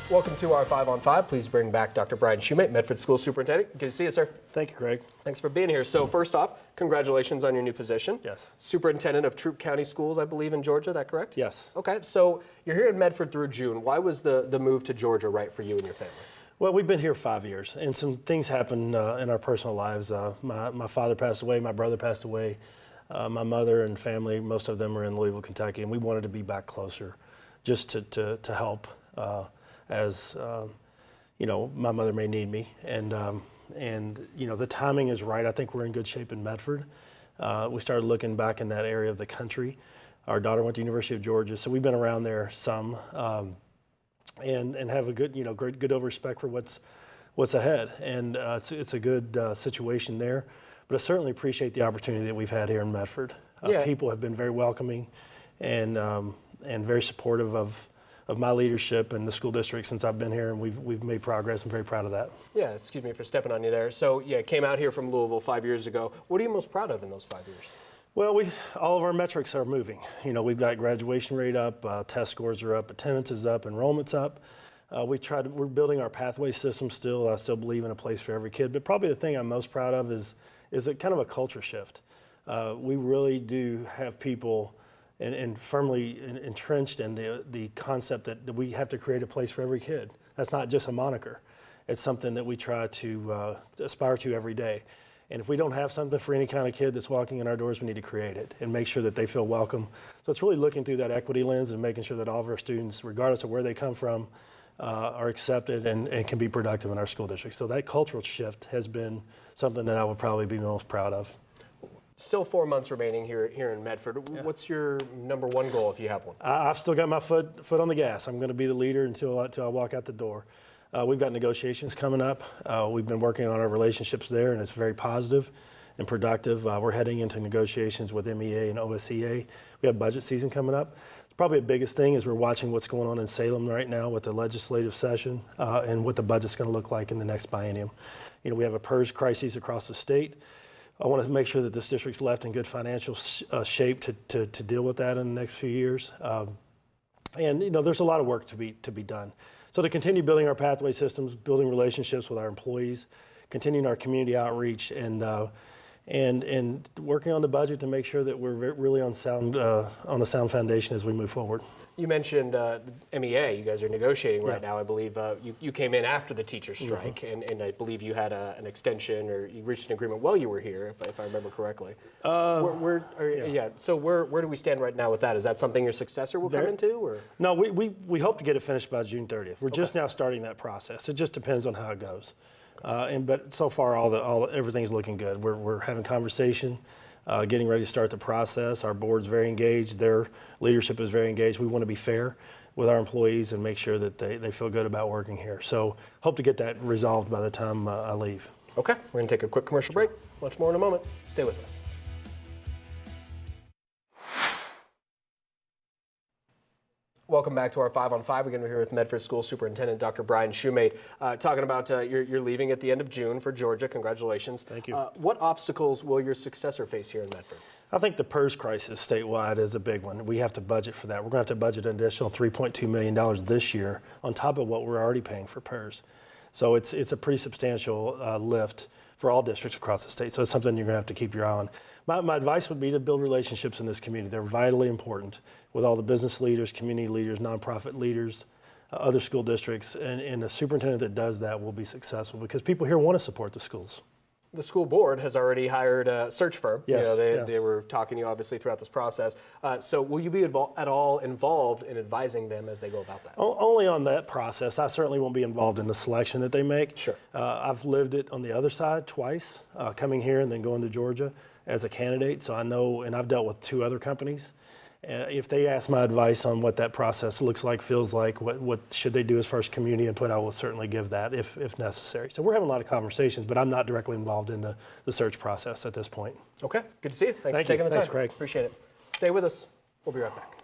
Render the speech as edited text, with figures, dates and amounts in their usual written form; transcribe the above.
Welcome to our 5 on 5. Please bring back Dr. Brian Shumate, Medford School Superintendent. Good to see you, sir. Thank you, Craig. Thanks for being here. So first off, congratulations on your new position. Yes. Superintendent of Troup County Schools, I believe, in Georgia. Is that correct? Yes. Okay. So you're here in Medford through June. Why was the move to Georgia right for you and your family? Well, we've been here 5 years, and some things happened in our personal lives. My father passed away. My brother passed away. My mother and family, most of them are in Louisville, Kentucky, and we wanted to be back closer just to help. As you know, my mother may need me, and you know, the timing is right. I think we're in good shape in Medford. We started looking back in that area of the country. Our daughter went to University of Georgia, so we've been around there some, and have a good, you know, good respect for what's ahead, and it's a good situation there. But I certainly appreciate the opportunity that we've had here in Medford. People have been very welcoming, and very supportive of my leadership and the school district since I've been here, and we've made progress. I'm very proud of that. Yeah, excuse me for stepping on you there. So yeah, came out here from Louisville 5 years ago. What are you most proud of in those 5 years? Well, all of our metrics are moving. You know, we've got graduation rate up, test scores are up, attendance is up, enrollment's up. We're building our pathway system still. I still believe in a place for every kid, but probably the thing I'm most proud of is a kind of a culture shift. We really do have people and firmly entrenched in the concept that we have to create a place for every kid. That's not just a moniker. It's something that we try to aspire to every day. And if we don't have something for any kind of kid that's walking in our doors, we need to create it and make sure that they feel welcome. So it's really looking through that equity lens and making sure that all of our students, regardless of where they come from, are accepted and can be productive in our school district. So that cultural shift has been something that I would probably be most proud of. Still 4 months remaining here in Medford. Yeah. What's your number one goal if you have one? I've still got my foot on the gas. I'm going to be the leader until I walk out the door. We've got negotiations coming up. We've been working on our relationships there, and it's very positive and productive. We're heading into negotiations with MEA and OSEA. We have budget season coming up. Probably the biggest thing is we're watching what's going on in Salem right now with the legislative session and what the budget's going to look like in the next biennium. You know, we have a PERS crisis across the state. I want to make sure that this district's left in good financial shape to deal with that in the next few years. And you know, there's a lot of work to be done. So to continue building our pathway systems, building relationships with our employees, continuing our community outreach, and working on the budget to make sure that we're really on a sound foundation as we move forward. You mentioned MEA. You guys are negotiating right now. I believe you came in after the teacher strike, and I believe you had an extension, or you reached an agreement while you were here, if I remember correctly. So where do we stand right now with that? Is that something your successor will come into? Or? No, we hope to get it finished by June 30th. We're just now starting that process. It just depends on how it goes. But so far, everything's looking good. We're having conversation, getting ready to start the process. Our board's very engaged. Their leadership is very engaged. We want to be fair with our employees and make sure that they feel good about working here. So hope to get that resolved by the time I leave. Okay, we're going to take a quick commercial break. Much more in a moment. Stay with us. Welcome back to our 5 on 5. We're going to be here with Medford School Superintendent Dr. Brian Shumate, talking about you're leaving at the end of June for Georgia. Congratulations. Thank you. What obstacles will your successor face here in Medford? I think the PERS crisis statewide is a big one. We have to budget for that. We're going to have to budget an additional $3.2 million this year on top of what we're already paying for PERS. So it's a pretty substantial lift for all districts across the state. So it's something you're going to have to keep your eye on. My advice would be to build relationships in this community. They're vitally important with all the business leaders, community leaders, nonprofit leaders, other school districts, and a superintendent that does that will be successful because people here want to support the schools. The school board has already hired a search firm. Yes, they were talking to you obviously throughout this process. So will you be at all involved in advising them as they go about that? Only on that process. I certainly won't be involved in the selection that they make. Sure. I've lived it on the other side twice, coming here and then going to Georgia as a candidate. So I know, and I've dealt with 2 other companies. If they ask my advice on what that process looks like, feels like, what should they do as far as community input, I will certainly give that if necessary. So we're having a lot of conversations, but I'm not directly involved in the search process at this point. Okay, good to see you. Thanks for taking the time. Thanks, Craig. Appreciate it. Stay with us. We'll be right back.